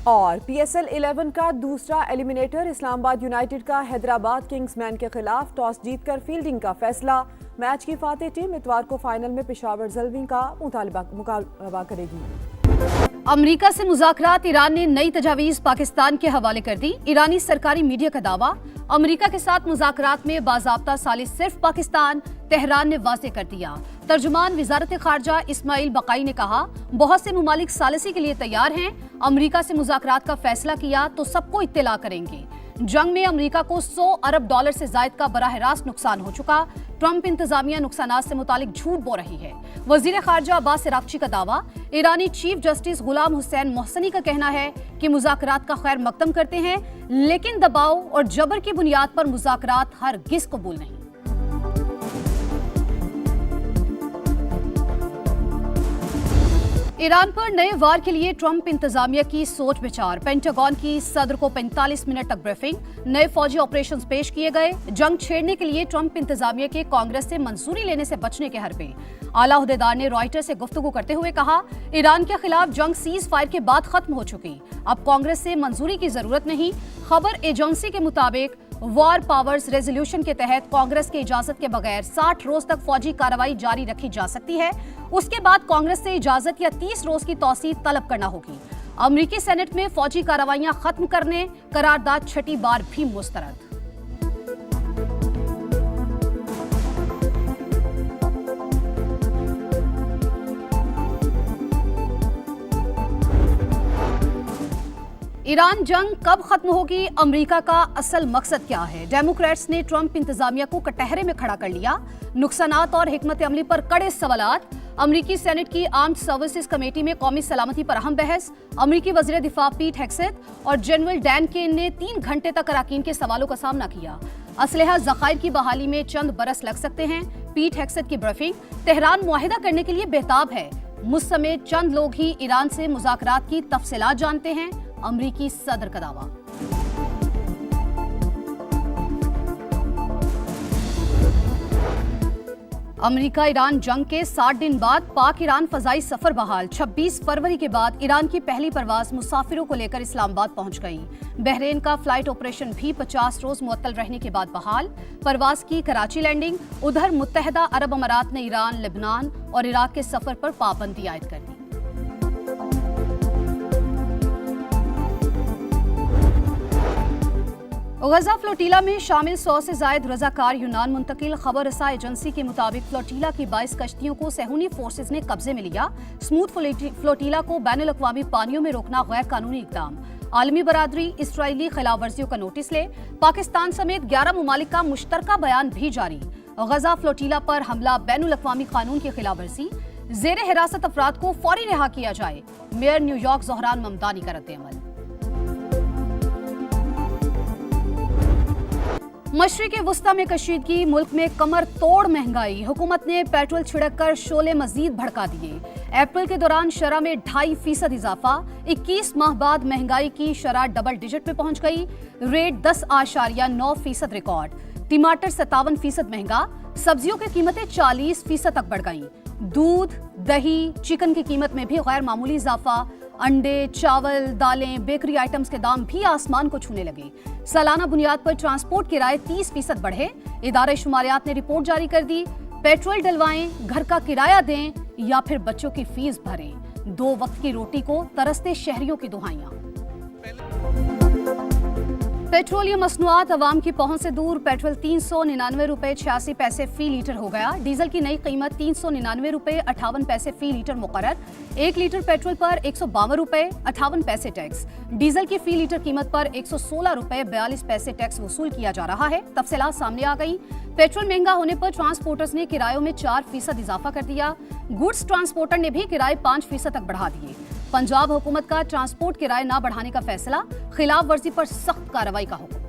और PSL 11 का दूसरा एलिमिनेटर इस्लामाबाद यूनाइटेड का हैदराबाद किंग्समैन के खिलाफ टॉस जीतकर फील्डिंग का फैसला। मैच की फातेह टीम इतवार को फाइनल में पेशावर ज़ल्वी का मुकाबला करेगी। अमेरिका से मुज़ाकरात, ईरान ने नई तजावीज़ पाकिस्तान के हवाले कर दी। ईरानी सरकारी मीडिया का दावा, अमेरिका के साथ मुज़ाकरात में बाज़ाब्ता सालिस सिर्फ पाकिस्तान, तेहरान ने वाज़ेह कर दिया। तर्जुमान वज़ारत ख़ारजा इस्माइल बकाई ने कहा, बहुत से मुमालिक सालिसी के लिए तैयार हैं। अमेरिका से मुज़ाकरात का फैसला किया तो सबको इत्तला करेंगे। जंग में अमेरिका को $100 अरब से जायद का बराह रास्त नुकसान हो चुका। ट्रंप इंतजामिया नुकसानात से मुतालिक झूठ बोल रही है। वजीर खारजा अब्बास इराक्ची का दावा, ईरानी चीफ जस्टिस गुलाम हुसैन मोहसनी का कहना है कि मुज़ाकरात का खैर मकदम करते हैं, लेकिन दबाव और जबर की बुनियाद पर मुज़ाकरात हरगिज़ कबूल नहीं। ईरान पर नए वार के लिए ट्रंप इंतजामिया की सोच विचार। पेंटागन की सदर को 45 मिनट तक ब्रीफिंग, नए फौजी ऑपरेशंस पेश किए गए। जंग छेड़ने के लिए ट्रंप इंतजामिया के कांग्रेस से मंजूरी लेने से बचने के हरबे। आला उहदेदार ने रॉयटर से गुफ्तगू करते हुए कहा, ईरान के खिलाफ जंग सीज फायर के बाद खत्म हो चुकी, अब कांग्रेस से मंजूरी की जरूरत नहीं। खबर एजेंसी के मुताबिक वॉर पावर्स रेजोल्यूशन के तहत कांग्रेस की इजाजत के बगैर 60 रोज तक फौजी कार्रवाई जारी रखी जा सकती है। उसके बाद कांग्रेस से इजाजत या 30 रोज की तौसीह तलब करना होगी। अमेरिकी सेनेट में फौजी कार्रवाइयां खत्म करने करारदाद छठी बार भी मुस्तरद। ईरान जंग कब खत्म होगी, अमेरिका का असल मकसद क्या है? डेमोक्रेट्स ने ट्रंप इंतजामिया को कटहरे में खड़ा कर लिया। नुकसानात और हिकमत अमली पर कड़े सवालात। अमेरिकी सेनेट की आर्म्ड सर्विसेज कमेटी में कौमी सलामती पर अहम बहस। अमेरिकी वज़ीर दिफा पीट हेग्सेथ और जनरल डैन केन ने 3 घंटे तक अराकीन के सवालों का सामना किया। असलहा ज़खायर की बहाली में चंद बरस लग सकते हैं। पीट हेग्सेथ की ब्रीफिंग, तेहरान मुआहिदा करने के लिए बेताब है। मुझ समेत चंद लोग ही ईरान से मुज़ाकरात की तफसीलात जानते हैं, अमेरिकी सदर का दावा। अमेरिका ईरान जंग के 60 दिन बाद पाक ईरान फजाई सफर बहाल। 26 फरवरी के बाद ईरान की पहली परवाज मुसाफिरों को लेकर इस्लामाबाद पहुंच गई। बहरीन का फ्लाइट ऑपरेशन भी 50 रोज मुअत्तल रहने के बाद बहाल। परवाज की कराची लैंडिंग। उधर मुत्तहदा अरब अमारात ने ईरान, लेबनान और इराक के सफर पर पाबंदी आयद कर दी। गजा फ्लोटीला में शामिल 100 से जायद रजाकार यूनान मुंतकिल। खबर रसा एजेंसी के मुताबिक फ्लोटीला की 22 कश्तियों को सेहूनी फोर्सेज ने कब्जे में लिया। स्मूथ फ्लोटीला को बैनुल अक़वामी पानियों में रोकना गैर कानूनी इक़दाम। आलमी बरादरी इसराइली खिलाफ वर्जियों का नोटिस ले। पाकिस्तान समेत 11 मुमालिक का मुश्तरका बयान भी जारी। गजा फ्लोटीला पर हमला बैनुल अक़वामी कानून की खिलाफ वर्जी। जेर हिरासत अफराद को फौरी रिहा किया जाए। मेयर न्यूयॉर्क ज़ोहरान ममदानी का रद्द-ए-अमल। मशरिक़ वुस्ता में कशीदगी, मुल्क में कमर तोड़ महंगाई। हुकूमत ने पेट्रोल छिड़क कर शोले मजीद भड़का दिए। अप्रैल के दौरान शरह में 2.5% इजाफा। 21 माह बाद महंगाई की शरह डबल डिजिट में पहुंच गई। Rate 10.9% record. टमाटर 57% महंगा। सब्जियों की कीमतें 40% तक बढ़ गईं। दूध, दही, चिकन की कीमत में भी गैर मामूली इजाफा। अंडे, चावल, दालें, बेकरी आइटम्स के दाम भी आसमान को छूने लगे। सालाना बुनियाद पर ट्रांसपोर्ट किराए 30% बढ़े। इदारे शुमारियात ने रिपोर्ट जारी कर दी। पेट्रोल डलवाएं, घर का किराया दें या फिर बच्चों की फीस भरें। 2 वक्त की रोटी को तरसते शहरियों की दुहाइयां। पेट्रोलियम मसनूआत अवाम की पहुंच से दूर। पेट्रोल 399 रुपए 86 पैसे फी लीटर हो गया। डीजल की नई कीमत 399 रुपए 58 पैसे फी लीटर मुकर्रर। 1 लीटर पेट्रोल पर 152 रुपए 58 पैसे टैक्स। डीजल की फी लीटर कीमत पर 116 रुपए 42 पैसे टैक्स वसूल किया जा रहा है। तफसीलात सामने आ गई। पेट्रोल महंगा होने पर ट्रांसपोर्टर्स ने किरायों में 4% इजाफा कर दिया। गुड्स ट्रांसपोर्टर ने भी किराए 5% तक बढ़ा दिए। पंजाब हुकूमत का ट्रांसपोर्ट किराए न बढ़ाने का फैसला, खिलाफ वर्जी पर सख्त कार्रवाई का हुक्म।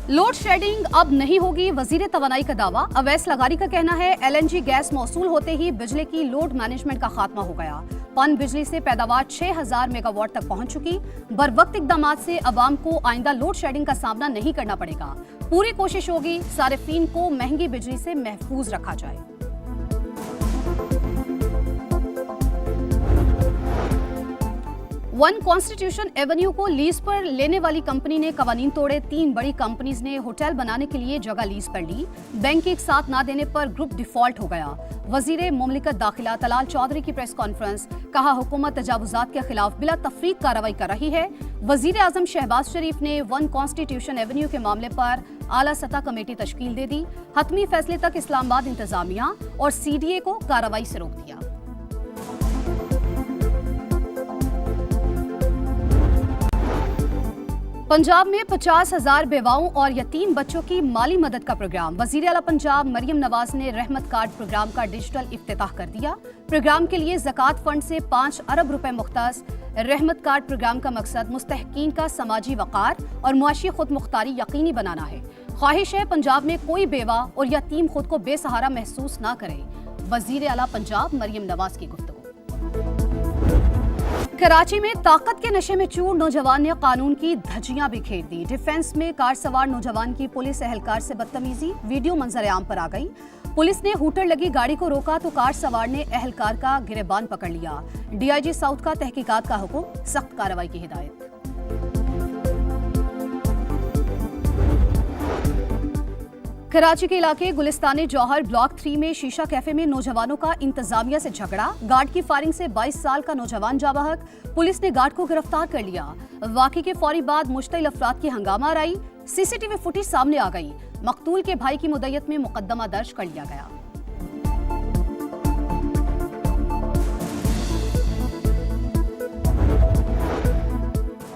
लोड शेडिंग अब नहीं होगी, वजीर तवानाई का दावा। अवैस लगारी का कहना है, LNG गैस मौसूल होते ही बिजली की लोड मैनेजमेंट का खात्मा हो गया। पन बिजली से पैदावार 6000 मेगावाट तक पहुंच चुकी। बरवक्त इकदामात से अवाम को आइंदा लोड शेडिंग का सामना नहीं करना पड़ेगा। पूरी कोशिश होगी सारिफीन को महंगी बिजली से महफूज रखा जाए। वन कॉन्स्टिट्यूशन एवेन्यू को लीज पर लेने वाली कंपनी ने कवानीन तोड़े। 3 बड़ी कंपनीज ने होटल बनाने के लिए जगह लीज पर ली। बैंक के एक साथ ना देने पर ग्रुप डिफॉल्ट हो गया। वजीर मुमलिकत दाखिला तलाल चौधरी की प्रेस कॉन्फ्रेंस, कहा हुकूमत तजावुजात के खिलाफ बिला तफरीक कार्रवाई कर रही है। वजीर आजम शहबाज शरीफ ने वन कॉन्स्टिट्यूशन एवेन्यू के मामले पर आला सतह कमेटी तश्कील दे दी। हतमी फैसले तक इस्लामाबाद इंतजामिया और CDA को कार्रवाई से रोक दिया। पंजाब में 50,000 बेवाओं और यतीम बच्चों की माली मदद का प्रोग्राम। वजीर आला पंजाब मरियम नवाज ने रहमत कार्ड प्रोग्राम का डिजिटल इफ्तिताह कर दिया। प्रोग्राम के लिए ज़कात फंड से 5 अरब रुपए मुख्तस। रहमत कार्ड प्रोग्राम का मकसद मुस्तहकीन का समाजी वक़ार और मुआशी खुद मुख्तारी यकीनी बनाना है। ख्वाहिश है पंजाब में कोई बेवा और यतीम खुद को बेसहारा महसूस ना करे। वजीर आला पंजाब मरियम नवाज की गुफ्तगू। कराची में ताकत के नशे में चूर नौजवान ने कानून की धज्जियां बिखेर दी। डिफेंस में कार सवार नौजवान की पुलिस एहलकार से बदतमीजी, वीडियो मंजर-ए-आम पर आ गई। पुलिस ने हूटर लगी गाड़ी को रोका तो कार सवार ने एहलकार का गिरेबान पकड़ लिया। DIG साउथ का तहकीकात का हुक्म, सख्त कार्रवाई की हिदायत। कराची के इलाके गुलिस्तान जौहर ब्लॉक 3 में शीशा कैफे में नौजवानों का इंतजामिया से झगड़ा। गार्ड की फायरिंग से 22 साल का नौजवान जा बहक। पुलिस ने गार्ड को गिरफ्तार कर लिया। वाक़ई के फौरी बाद मुश्तिल अफराद की हंगामा आई। CCTV फुटेज सामने आ गई। मकतूल के भाई की मुद्दत में मुकदमा दर्ज कर लिया गया।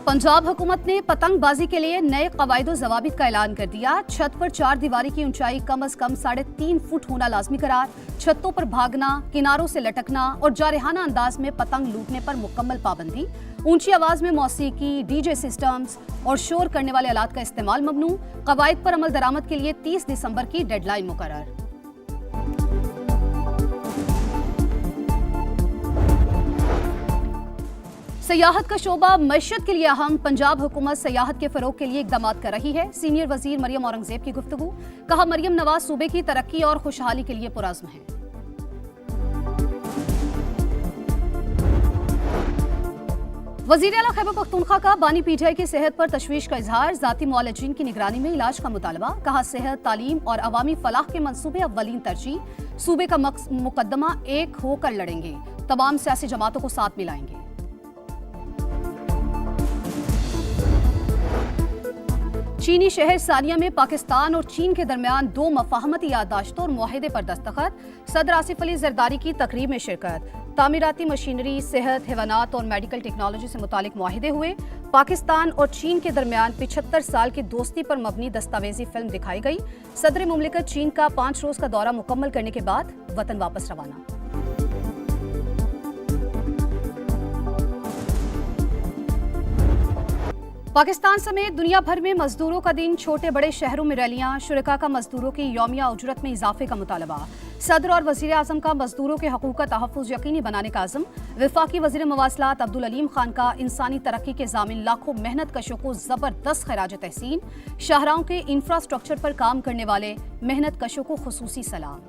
पंजाब हुकूमत ने पतंगबाजी के लिए नए कवायदो ज़वाबित का ऐलान कर दिया। छत पर 4 दीवारी की ऊंचाई कम से कम 3.5 फुट होना लाजमी करार। छतों पर भागना, किनारों से लटकना और जारहाना अंदाज में पतंग लूटने पर मुकम्मल पाबंदी। ऊंची आवाज में मौसीकी, DJ सिस्टम्स और शोर करने वाले आलात का इस्तेमाल ममनू। कवायद पर अमल दरामद के लिए 30 दिसंबर की डेडलाइन मुकर्रर। सयाहत का शोबा मईशत के लिए अहम। पंजाब हुकूमत सयाहत के फरोग के लिए इकदाम कर रही है। सीनियर वजीर मरियम औरंगजेब की गुफ्तगू, कहा मरियम नवाज सूबे की तरक्की और खुशहाली के लिए पुरअज़्म है। वजीर आला खैबर पख्तूनख्वा का बानी PTI की सेहत पर तशवीश का इजहार। जाती मुआलजीन की निगरानी में इलाज का मुतालबा, कहा सेहत, तालीम और अवामी फलाह के मंसूबे अव्वलीन तरजीह। सूबे का मुकदमा एक होकर लड़ेंगे। तमाम सियासी जमातों को साथ मिलाएंगे। चीनी शहर सानिया में पाकिस्तान और चीन के दरमियान 2 मफाहमती याददाश्तों और मुआहिदे पर दस्तखत। सदर आसिफ अली जरदारी की तकरीब में शिरकत। तामीराती मशीनरी, सेहत, हैवानात और मेडिकल टेक्नोलॉजी से मुतालिक मुआहिदे हुए। पाकिस्तान और चीन के दरमियान 75 साल की दोस्ती पर मबनी दस्तावेजी फिल्म दिखाई गई। सदर मुमलिकत चीन का 5 रोज का दौरा मुकम्मल करने के बाद वतन वापस रवाना। पाकिस्तान समेत दुनिया भर में मजदूरों का दिन, छोटे बड़े शहरों में रैलियां। शुरका का मजदूरों की यौमिया उजरत में इजाफे का मुतालबा। सदर और वजीर आजम का मजदूरों के हकूक का तहफ़्फ़ुज़ यकीनी बनाने का आज़म। वफाकी वजीर मवासलात अब्दुल अलीम खान का इंसानी तरक्की के ज़ामिन लाखों मेहनत कशों को ज़बरदस्त खराज तहसीन। शाहराहों के इंफ्रास्ट्रक्चर पर काम करने वाले मेहनत कशों को खुसूसी सलाम।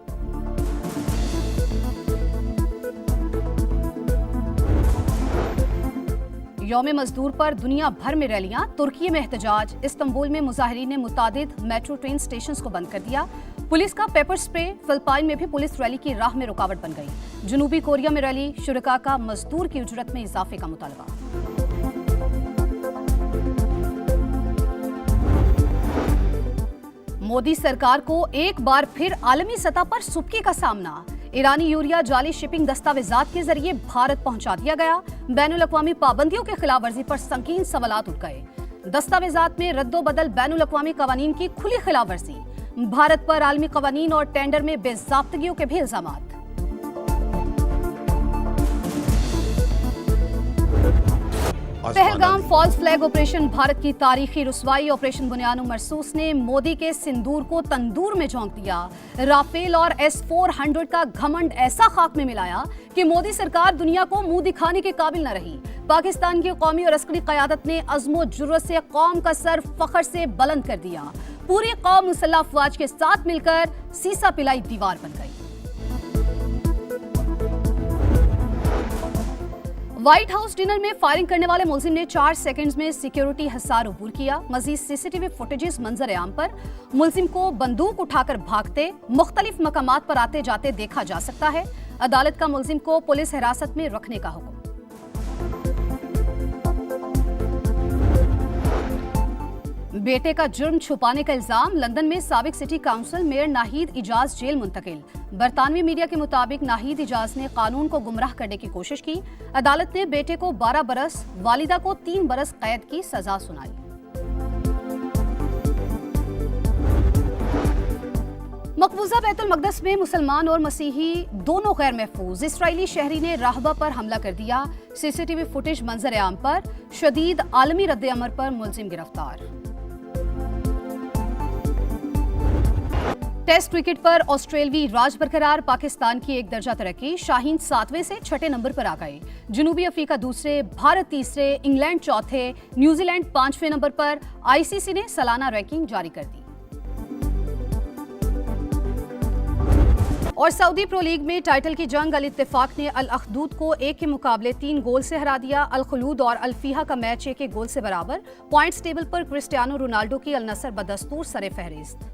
यौम मजदूर पर दुनिया भर में रैलियां। तुर्की में एहतजाज। इस्तांबुल में मुजाहिरीन ने मुतादिद मेट्रो ट्रेन स्टेशंस को बंद कर दिया। पुलिस का पेपर स्प्रे। फिलिपाइन में भी पुलिस रैली की राह में रुकावट बन गई। जनूबी कोरिया में रैली। शुरका का मजदूर की उजरत में इजाफे का मुतालबा। मोदी सरकार को एक बार फिर आलमी सतह पर सुबकी का सामना। ईरानी यूरिया जाली शिपिंग दस्तावेजात के जरिए भारत पहुंचा दिया गया। बैनुल-अक़वामी पाबंदियों के खिलाफ वर्जी पर संकीन सवालात उठ गए। दस्तावेजात में रद्दोबदल बैनुल-अक़वामी कवानीन की खुली खिलाफ वर्जी। भारत पर आलमी कवानीन और टेंडर में बेज़ाब्तगियों के भी इल्जामात। Pahalgam false flag operation Bharat की तारीखी रुसवाई। ऑपरेशन बुनियानो मरसूस ने मोदी के सिंदूर को तंदूर में झोंक दिया। राफेल और S-400 का घमंड ऐसा खाक में मिलाया कि मोदी सरकार दुनिया को मुंह दिखाने के काबिल न रही। पाकिस्तान की कौमी और अस्करी क़यादत ने अज़्मो जुर्रत से कौम का सर फख्र से बुलंद कर दिया। पूरी कौम मुसल्लह अफवाज के साथ मिलकर सीसा पिलाई दीवार बन गई। व्हाइट हाउस डिनर में फायरिंग करने वाले मुलजिम ने 4 सेकंड्स में सिक्योरिटी हिसार अबूर किया। मजीद सीसीटीवी फुटेजेस मंजर आम पर मुलजिम को बंदूक उठाकर भागते मुख्तलिफ मकामात पर आते जाते देखा जा सकता है। अदालत का मुलजिम को पुलिस हिरासत में रखने का हुक्म। बेटे का जुर्म छुपाने का इल्जाम। लंदन में साबिक city council mayor Nahid Ijaz jail मुंतकिल। बरतानवी मीडिया के मुताबिक नाहिद इजाज ने कानून को गुमराह करने की कोशिश की। अदालत ने बेटे को 12 बरस, वालिदा को 3 बरस कैद की सजा सुनाई। मकबूजा बैतुल मकदस में मुसलमान और मसीही दोनों गैर महफूज। इसराइली शहरी ने राहबा पर हमला कर दिया। सीसीटीवी फुटेज मंजर आम पर। शदीद आलमी रद्द-ए-अमल पर मुलजिम गिरफ्तार। टेस्ट क्रिकेट पर ऑस्ट्रेलवी राज बरकरार। पाकिस्तान की 1 दर्जा तरक्की। शाहीन 7वें से 6ठे नंबर पर आ गए। जनूबी अफ्रीका दूसरे, भारत तीसरे, इंग्लैंड चौथे, न्यूजीलैंड 5वें नंबर पर। आईसीसी ने सालाना रैंकिंग जारी कर दी। और सऊदी प्रो लीग में टाइटल की जंग। अल इत्तेफाक ने अल अखदूद को 1 के मुकाबले 3 गोल से हरा दिया। अल खलूद और अल फीहा का मैच 1-1 गोल से बराबर। पॉइंट्स टेबल पर क्रिस्टियानो रोनाल्डो की अल नसर बदस्तूर सरे फहरिस्त।